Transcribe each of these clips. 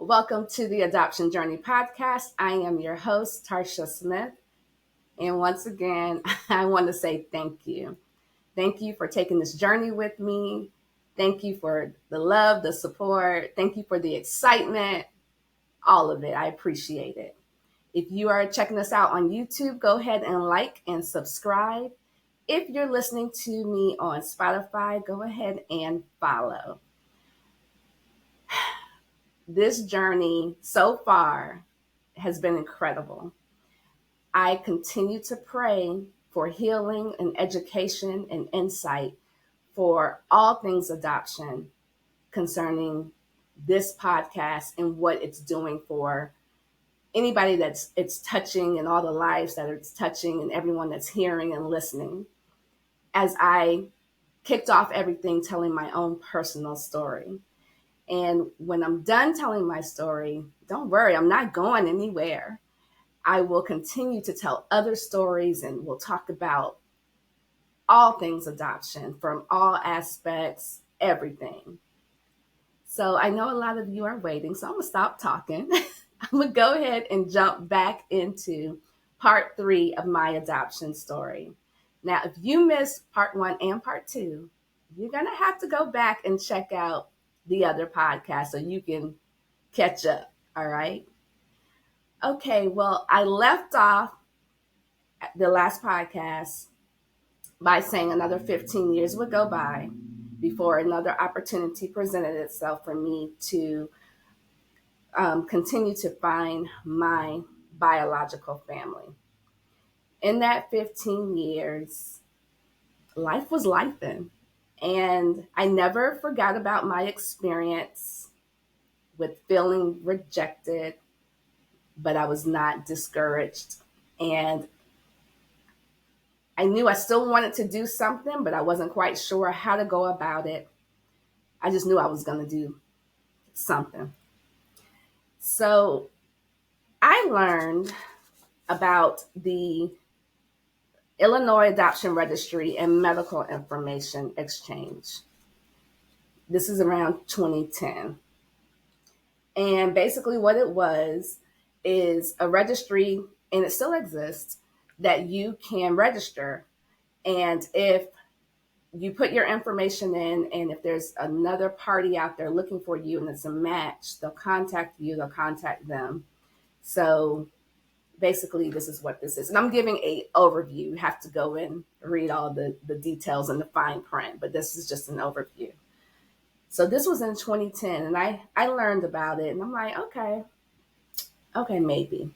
Welcome to the Adoption Journey podcast. I am your host, Tarsha Smith. And once again, I want to say thank you. Thank you for taking this journey with me. Thank you for the love, the support. Thank you for the excitement, all of it. I appreciate it. If you are checking us out on YouTube, go ahead and like and subscribe. If you're listening to me on Spotify, go ahead and follow. This journey so far has been incredible. I continue to pray for healing and education and insight for all things adoption concerning this podcast and what it's doing for anybody that's it's touching and all the lives that it's touching and everyone that's hearing and listening. As I kicked off everything telling my own personal story. And when I'm done telling my story, don't worry, I'm not going anywhere. I will continue to tell other stories and we'll talk about all things adoption from all aspects, everything. So I know a lot of you are waiting, so I'm going to stop talking. I'm going to go ahead and jump back into part 3 of my adoption story. Now, if you missed part 1 and part 2, you're going to have to go back and check out the other podcast so you can catch up. All right. Okay. Well, I left off the last podcast by saying another 15 years would go by before another opportunity presented itself for me to continue to find my biological family. In that 15 years, life was lifing. And I never forgot about my experience with feeling rejected, but I was not discouraged. And I knew I still wanted to do something, but I wasn't quite sure how to go about it. I just knew I was going to do something. So I learned about the Illinois Adoption Registry and Medical Information Exchange. This is around 2010. And basically what it was is a registry, and it still exists, that you can register. And if you put your information in, and if there's another party out there looking for you and it's a match, they'll contact you, they'll contact them. So basically this is what this is. And I'm giving an overview. You have to go and read all the details and the fine print, but this is just an overview. So this was in 2010, and I learned about it, and I'm like, okay, maybe.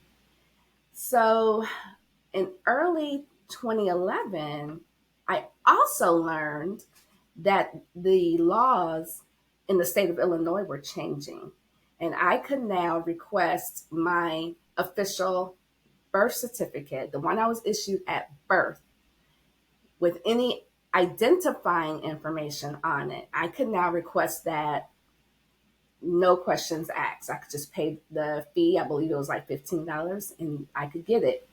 So in early 2011, I also learned that the laws in the state of Illinois were changing, and I could now request my official birth certificate, the one I was issued at birth, with any identifying information on it. I could now request that, no questions asked. I could just pay the fee. I believe it was like $15, and I could get it.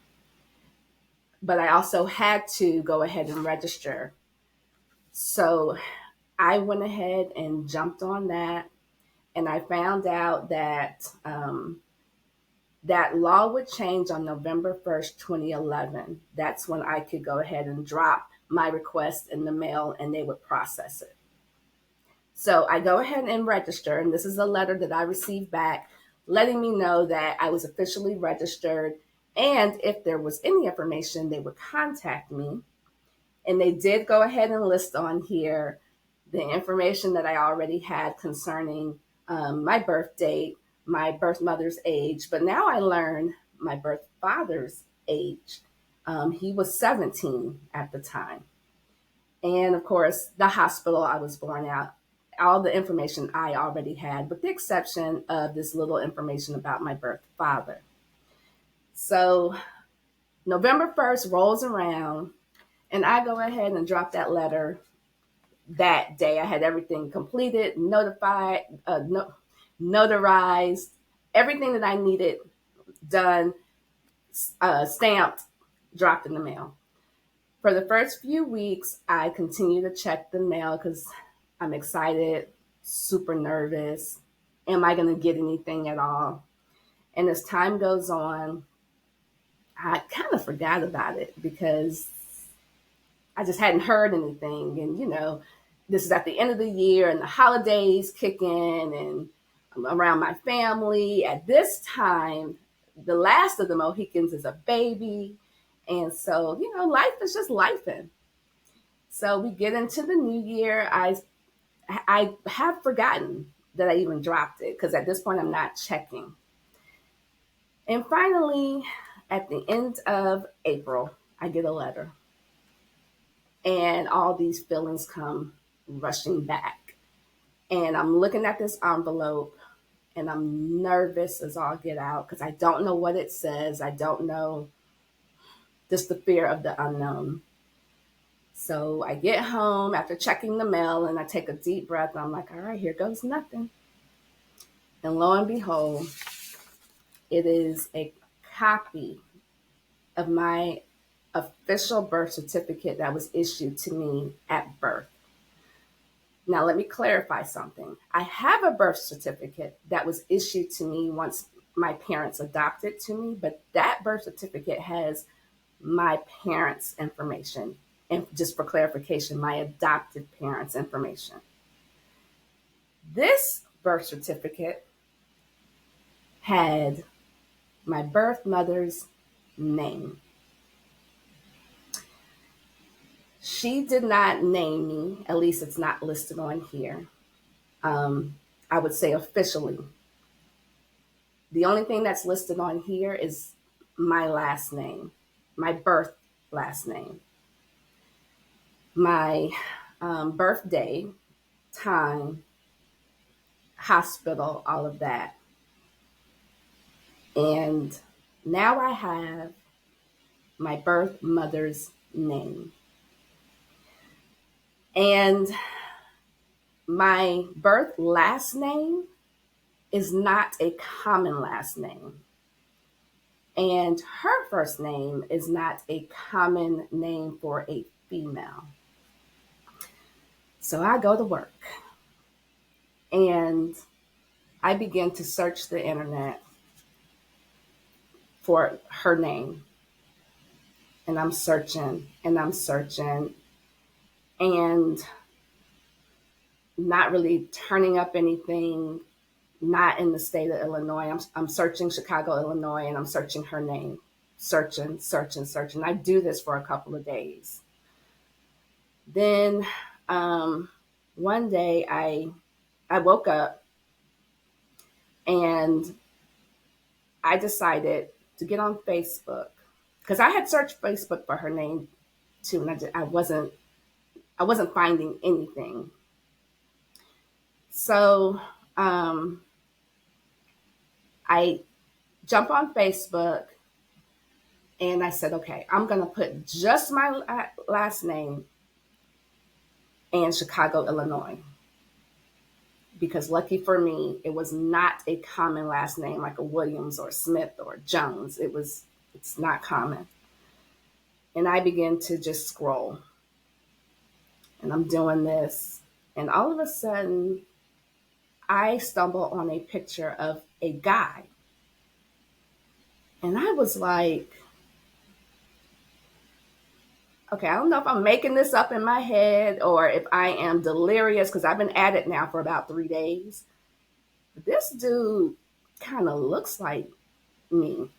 But I also had to go ahead and register. So I went ahead and jumped on that, and I found out that that law would change on November 1st, 2011. That's when I could go ahead and drop my request in the mail and they would process it. So I go ahead and register, and this is a letter that I received back letting me know that I was officially registered, and if there was any information, they would contact me. And they did go ahead and list on here the information that I already had concerning my birth date, my birth mother's age, but now I learned my birth father's age. He was 17 at the time. And of course, the hospital I was born at, all the information I already had, with the exception of this little information about my birth father. So November 1st rolls around, and I go ahead and drop that letter that day. I had everything completed, notified, notarized, everything that I needed done, stamped, dropped in the mail. For the first few weeks, I continued to check the mail because I'm excited, super nervous, am I going to get anything at all? And as time goes on, I kind of forgot about it because I just hadn't heard anything. And, this is at the end of the year and the holidays kick in and I'm around my family. At this time, the last of the Mohicans is a baby. And so, life is just lifing. So we get into the new year. I have forgotten that I even dropped it because at this point I'm not checking. And finally, at the end of April, I get a letter. And all these feelings come rushing back. And I'm looking at this envelope and I'm nervous as all get out because I don't know what it says. I don't know, just the fear of the unknown. So I get home after checking the mail and I take a deep breath. And I'm like, all right, here goes nothing. And lo and behold, it is a copy of my official birth certificate that was issued to me at birth. Now, let me clarify something. I have a birth certificate that was issued to me once my parents adopted to me, but that birth certificate has my parents' information. And just for clarification, my adopted parents' information. This birth certificate had my birth mother's name. She did not name me, at least it's not listed on here. I would say officially. The only thing that's listed on here is my last name, my birth last name, my birthday, time, hospital, all of that. And now I have my birth mother's name. And my birth last name is not a common last name. And her first name is not a common name for a female. So I go to work and I begin to search the internet for her name. And I'm searching and I'm searching and not really turning up anything, not in the state of Illinois. I'm searching Chicago, Illinois, and I'm searching her name. Searching. I do this for a couple of days. Then one day I woke up and I decided to get on Facebook because I had searched Facebook for her name too, and I wasn't finding anything. So I jump on Facebook and I said, okay, I'm going to put just my last name and Chicago, Illinois. Because lucky for me, it was not a common last name like a Williams or Smith or Jones. It's not common. And I began to just scroll. And I'm doing this. And all of a sudden, I stumble on a picture of a guy. And I was like, okay, I don't know if I'm making this up in my head or if I am delirious because I've been at it now for about 3 days. But this dude kind of looks like me,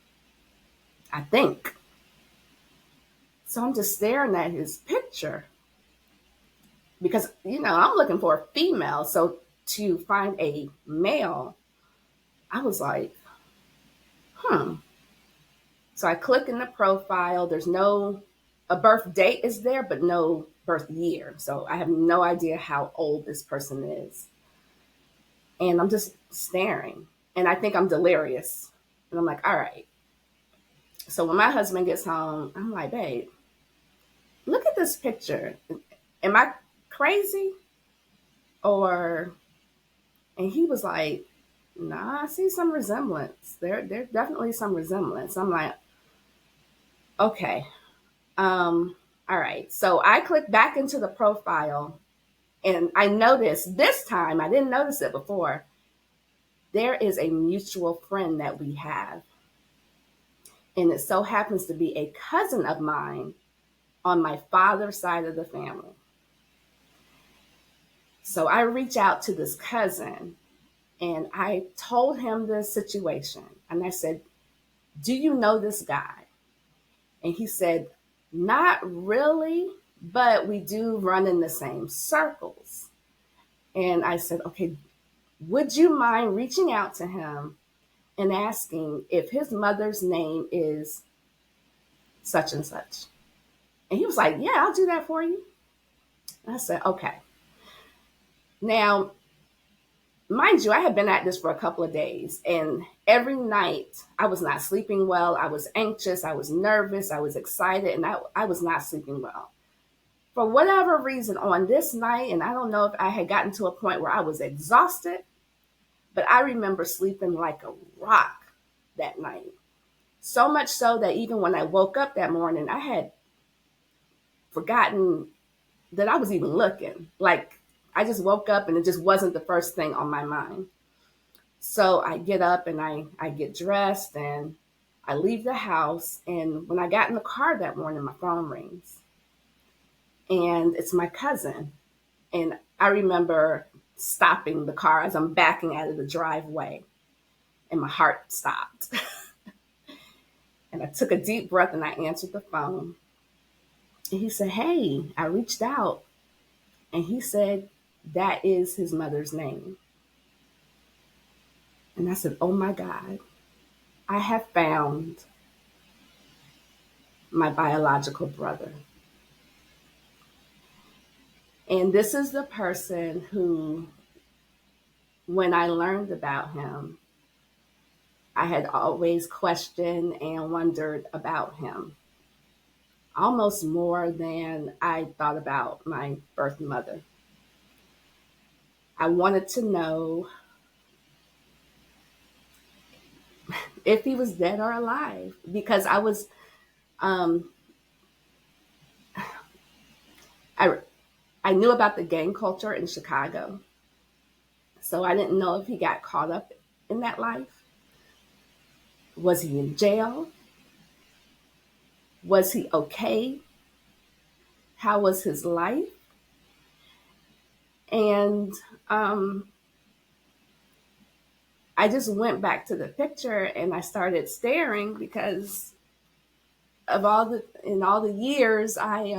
I think. So I'm just staring at his picture because, I'm looking for a female. So to find a male, I was like, So I click in the profile. A birth date is there, but no birth year. So I have no idea how old this person is. And I'm just staring. And I think I'm delirious. And I'm like, all right. So when my husband gets home, I'm like, babe, look at this picture. Am I crazy? And he was like, nah, I see some resemblance. There's definitely some resemblance. I'm like, okay. All right. So I click back into the profile and I noticed this time, I didn't notice it before, there is a mutual friend that we have, and it so happens to be a cousin of mine on my father's side of the family. So I reach out to this cousin and I told him the situation. And I said, "Do you know this guy?" And he said, "Not really, but we do run in the same circles." And I said, "Okay, would you mind reaching out to him and asking if his mother's name is such and such?" And he was like, "Yeah, I'll do that for you." And I said, "Okay." Now, mind you, I had been at this for a couple of days, and every night I was not sleeping well. I was anxious, I was nervous, I was excited, and I was not sleeping well. For whatever reason, on this night, and I don't know if I had gotten to a point where I was exhausted, but I remember sleeping like a rock that night. So much so that even when I woke up that morning, I had forgotten that I was even looking. Like, I just woke up and it just wasn't the first thing on my mind. So I get up and I get dressed and I leave the house. And when I got in the car that morning, my phone rings and it's my cousin. And I remember stopping the car as I'm backing out of the driveway and my heart stopped. And I took a deep breath and I answered the phone. And he said, "Hey, I reached out." And he said, "That is his mother's name." And I said, "Oh my God, I have found my biological brother." And this is the person who, when I learned about him, I had always questioned and wondered about him, almost more than I thought about my birth mother. I wanted to know if he was dead or alive because um, I, I knew about the gang culture in Chicago. So I didn't know if he got caught up in that life. Was he in jail? Was he okay? How was his life? And um, I just went back to the picture and I started staring because of all the years I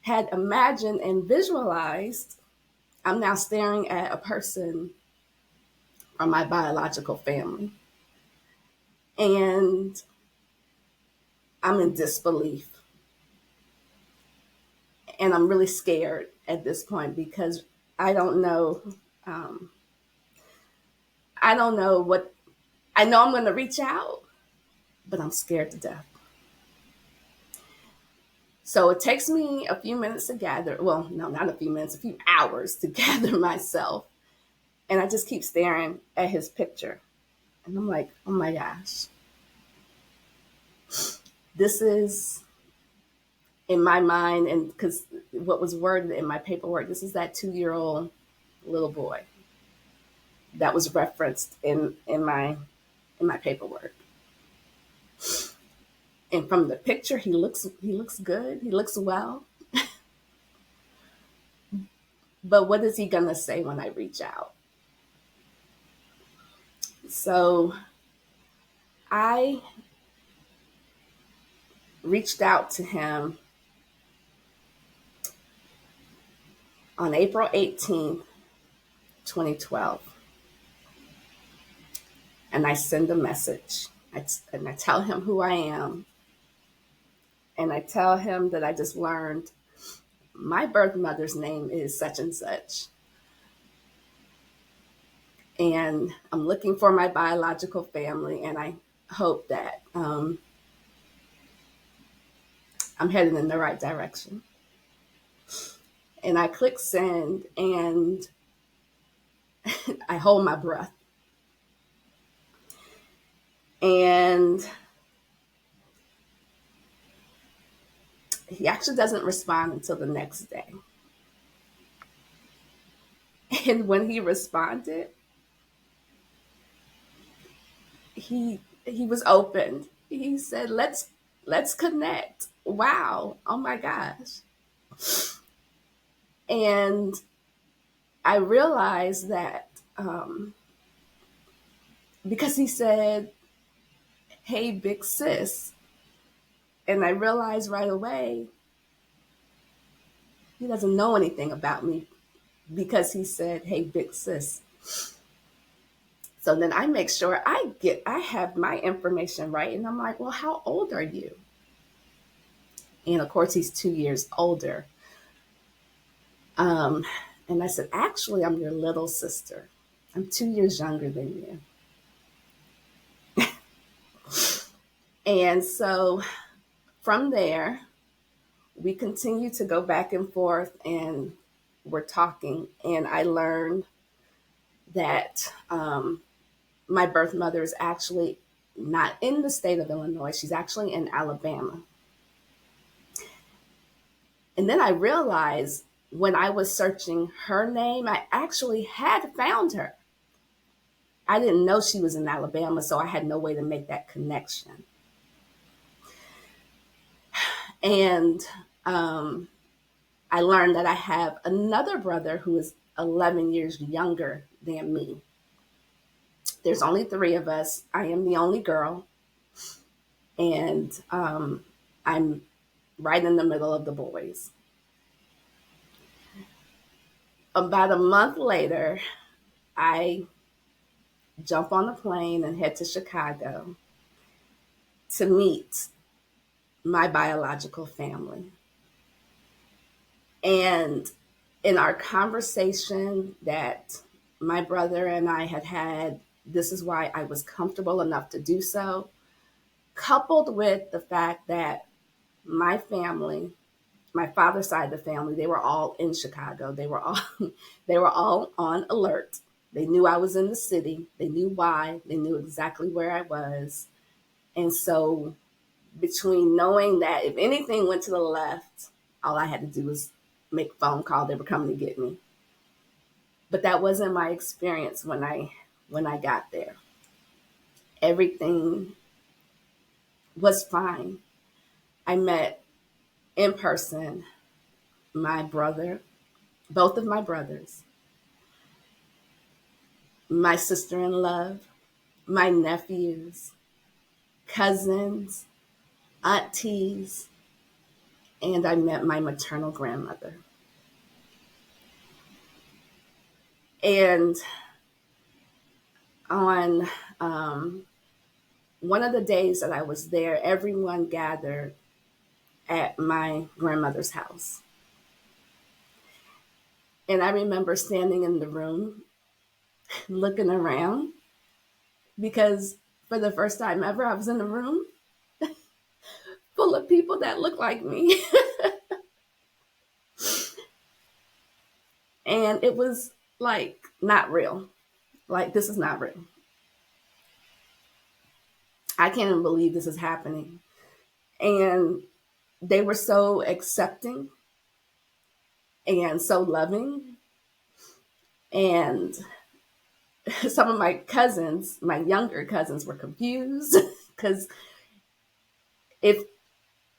had imagined and visualized. I'm now staring at a person from my biological family, and I'm in disbelief, and I'm really scared at this point because I don't know. Um, I don't know what. I know I'm going to reach out, but I'm scared to death. So it takes me a few minutes to gather. Well, no, not a few minutes, a few hours to gather myself. And I just keep staring at his picture. And I'm like, oh my gosh, this is in my mind. And because what was worded in my paperwork, this is that 2-year-old little boy that was referenced in my paperwork. And from the picture, he looks good. He looks well. But what is he gonna say when I reach out? So I reached out to him on April 18th, 2012. And I send a message. And I tell him who I am. And I tell him that I just learned my birth mother's name is such and such. And I'm looking for my biological family. And I hope that I'm heading in the right direction. And I click send and I hold my breath. And he actually doesn't respond until the next day. And when he responded, he was open. He said, let's connect. Wow. Oh my gosh. And I realized that because he said, hey, big sis. And I realized right away he doesn't know anything about me because he said, hey, big sis. So then I make sure I have my information right. And I'm like, well, how old are you? And of course, he's 2 years older. Um, and I said, actually, I'm your little sister. I'm 2 years younger than you. And so from there, we continue to go back and forth and we're talking. And I learned that my birth mother is actually not in the state of Illinois. She's actually in Alabama. And then I realized when I was searching her name, I actually had found her. I didn't know she was in Alabama, so I had no way to make that connection. And I learned that I have another brother who is 11 years younger than me. There's only three of us. I am the only girl. And I'm right in the middle of the boys. About a month later, I jump on a plane and head to Chicago to meet my biological family. And in our conversation that my brother and I had, this is why I was comfortable enough to do so, coupled with the fact that my family, my father's side of the family, they were all in Chicago. They were all they were all on alert. They knew I was in the city. They knew why. They knew exactly where I was. And so between knowing that if anything went to the left, all I had to do was make a phone call. They were coming to get me. But that wasn't my experience when I got there. Everything was fine. I met in person my brother, both of my brothers, my sister-in-law, my nephews, cousins, aunties, and I met my maternal grandmother. And on one of the days that I was there, everyone gathered at my grandmother's house. And I remember standing in the room, looking around, because for the first time ever, I was in a room full of people that looked like me. And it was like, not real. Like, this is not real. I can't even believe this is happening. And they were so accepting and so loving. And some of my cousins, my younger cousins, were confused because if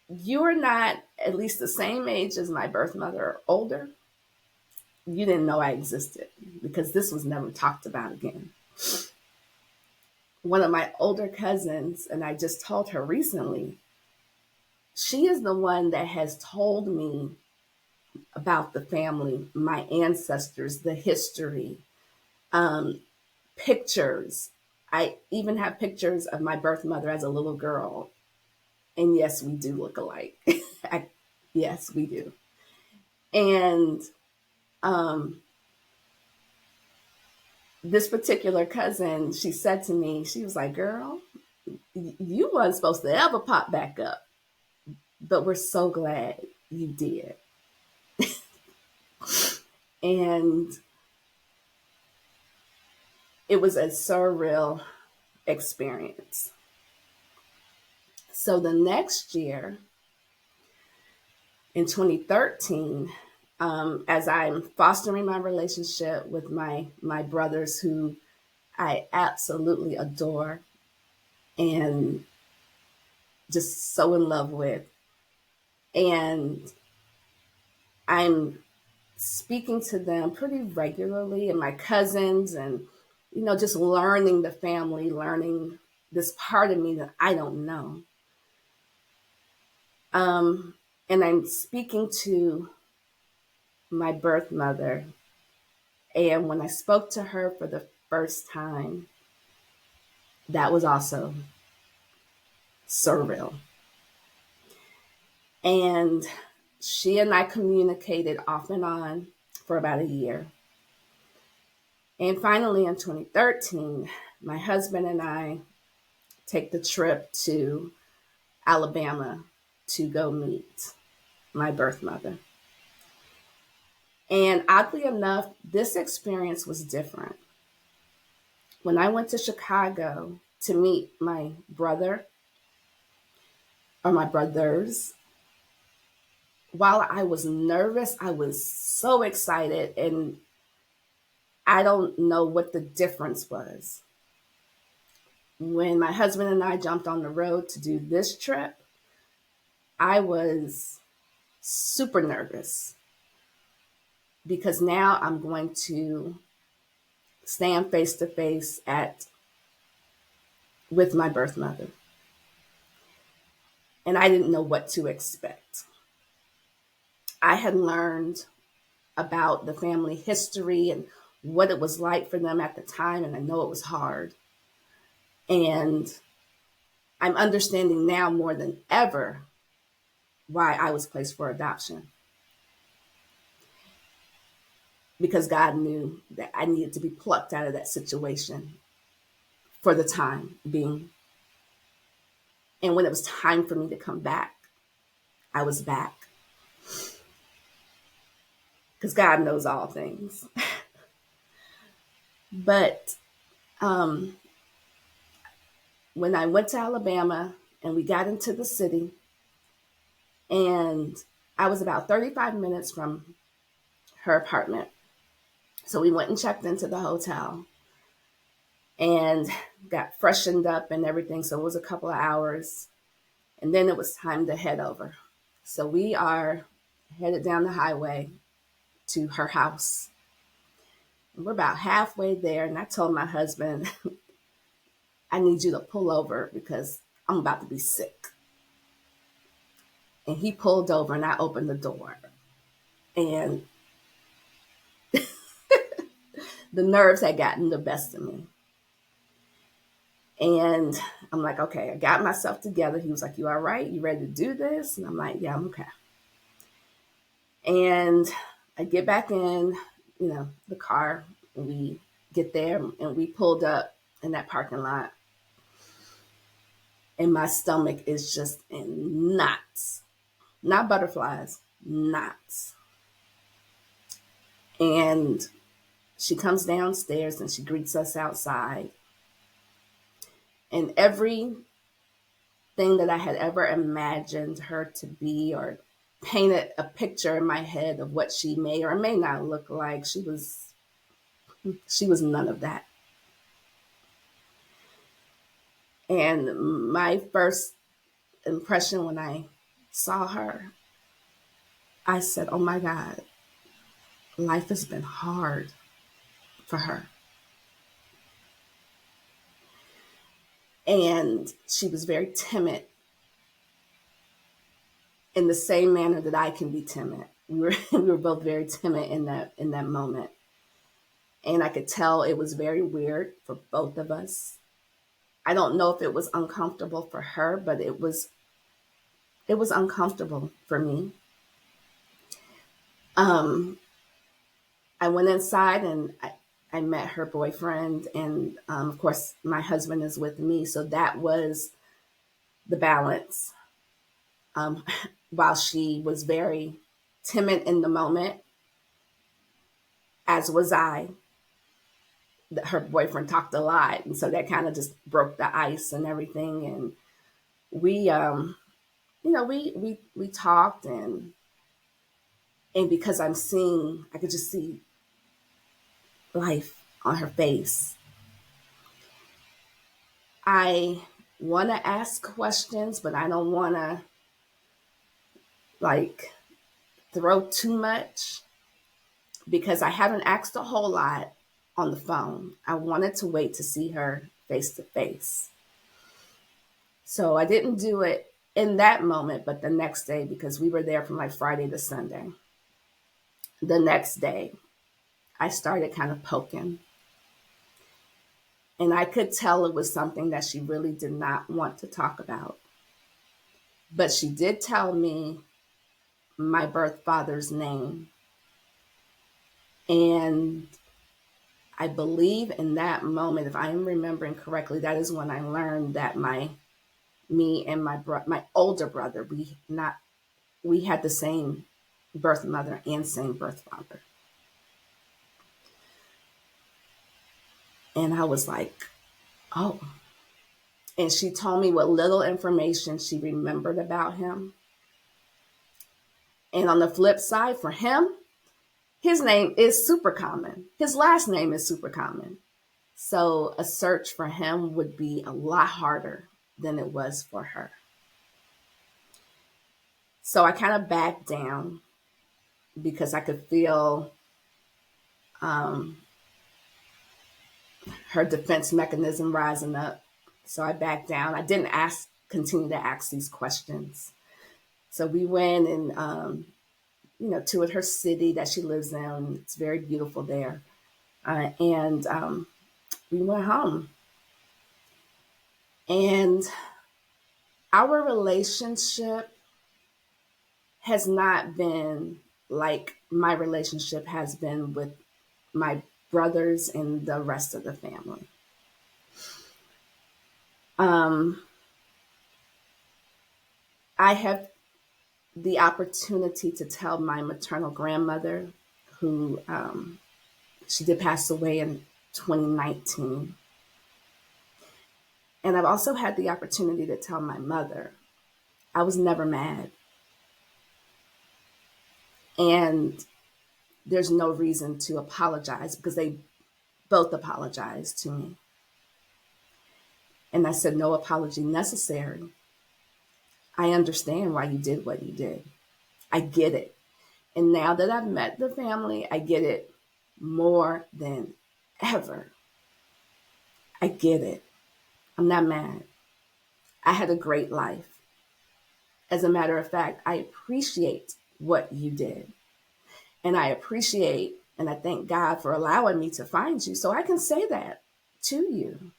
you're not at least the same age as my birth mother or older, you didn't know I existed because this was never talked about again. One of my older cousins, and I just told her recently, she is the one that has told me about the family, my ancestors, the history, um, pictures. I even have pictures of my birth mother as a little girl. And yes, we do look alike. Yes, we do. And this particular cousin, she said to me, she was like, girl, you weren't supposed to ever pop back up, but we're so glad you did. And it was a surreal experience. So the next year, in 2013, as I'm fostering my relationship with my brothers who I absolutely adore, and just so in love with. And I'm speaking to them pretty regularly, and my cousins, and just learning the family, learning this part of me that I don't know. And I'm speaking to my birth mother, and when I spoke to her for the first time, that was also surreal. And she and I communicated off and on for about a year. And finally, in 2013, my husband and I take the trip to Alabama to go meet my birth mother. And oddly enough, this experience was different. When I went to Chicago to meet my brother or my brothers, while I was nervous, I was so excited, and I don't know what the difference was. When my husband and I jumped on the road to do this trip, I was super nervous because now I'm going to stand face to face at with my birth mother. And I didn't know what to expect. I had learned about the family history and what it was like for them at the time, and I know it was hard. And I'm understanding now more than ever why I was placed for adoption. Because God knew that I needed to be plucked out of that situation for the time being. And when it was time for me to come back, I was back. Because God knows all things. But when I went to Alabama and we got into the city, and I was about 35 minutes from her apartment. So we went and checked into the hotel and got freshened up and everything. So it was a couple of hours. And then it was time to head over. So we are headed down the highway to her house. And we're about halfway there. And I told my husband, I need you to pull over because I'm about to be sick. And he pulled over and I opened the door. And the nerves had gotten the best of me. And I'm like, okay, I got myself together. He was like, you all right? You ready to do this? And I'm like, yeah, I'm okay. And I get back in, the car, and we get there and we pulled up in that parking lot. And my stomach is just in knots, not butterflies, knots. And she comes downstairs and she greets us outside. And everything that I had ever imagined her to be or painted a picture in my head of what she may or may not look like, she was none of that. And my first impression when I saw her, I said, oh my God, life has been hard for her. And she was very timid in the same manner that I can be timid. We were both very timid in that moment. And I could tell it was very weird for both of us. I don't know if it was uncomfortable for her, but it was uncomfortable for me. I went inside and I met her boyfriend, and of course my husband is with me, so that was the balance. While she was very timid in the moment, as was I, her boyfriend talked a lot, and so that kind of just broke the ice and everything. And we, we talked, and because I could just see life on her face. I want to ask questions, but I don't want to like throw too much because I haven't asked a whole lot on the phone. I wanted to wait to see her face to face. So I didn't do it in that moment, but the next day, because we were there from like Friday to Sunday. The next day, I started kind of poking. And I could tell it was something that she really did not want to talk about. But she did tell me my birth father's name. And I believe in that moment, if I am remembering correctly, that is when I learned that me and my older brother, we had the same birth mother and same birth father. And I was like, oh. And she told me what little information she remembered about him. And on the flip side, for him, his name is super common. His last name is super common. So a search for him would be a lot harder than it was for her. So I kind of backed down because I could feel her defense mechanism rising up. So I backed down. I didn't continue to ask these questions. So we went and toured her city that she lives in. It's very beautiful there. And we went home. And our relationship has not been like my relationship has been with my brothers and the rest of the family. I have the opportunity to tell my maternal grandmother, who she did pass away in 2019. And I've also had the opportunity to tell my mother. I was never mad. And there's no reason to apologize because they both apologized to me. And I said, no apology necessary. I understand why you did what you did. I get it. And now that I've met the family, I get it more than ever. I get it. I'm not mad. I had a great life. As a matter of fact, I appreciate what you did. And I appreciate and I thank God for allowing me to find you so I can say that to you.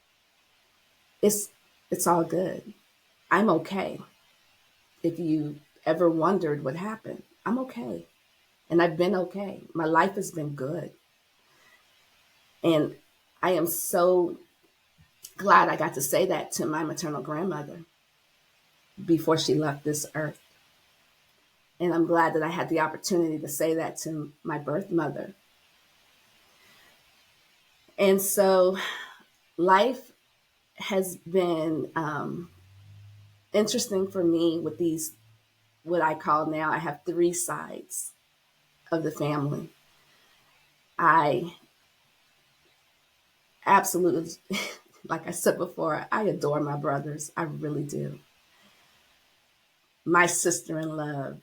It's all good. I'm okay. If you ever wondered what happened, I'm okay. And I've been okay. My life has been good. And I am so glad I got to say that to my maternal grandmother before she left this earth. And I'm glad that I had the opportunity to say that to my birth mother. And so life has been interesting for me with these, what I call now, I have three sides of the family. I absolutely, like I said before, I adore my brothers. I really do. My sister in love,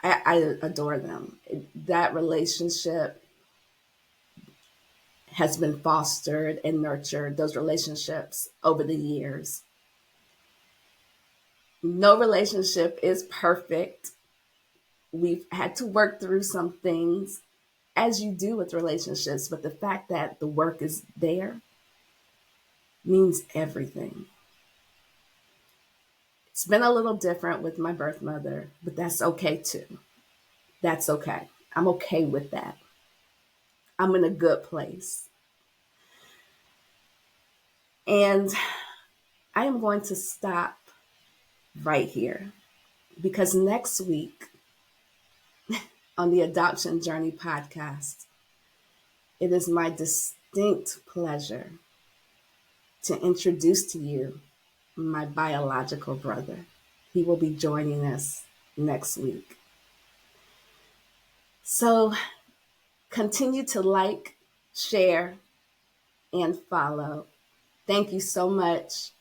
I adore them. That relationship has been fostered and nurtured, those relationships over the years. No relationship is perfect. We've had to work through some things, as you do with relationships, but the fact that the work is there means everything. It's been a little different with my birth mother, but that's okay too. That's okay. I'm okay with that. I'm in a good place. And I am going to stop right here because next week on the Adoption Journey podcast, it is my distinct pleasure to introduce to you my biological brother. He will be joining us next week. So continue to like, share, and follow. Thank you so much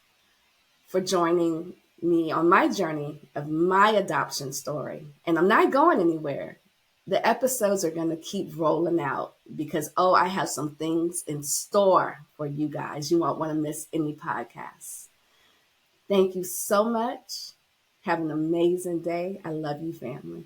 for joining me on my journey of my adoption story. And I'm not going anywhere. The episodes are going to keep rolling out because, I have some things in store for you guys. You won't want to miss any podcasts. Thank you so much. Have an amazing day. I love you, family.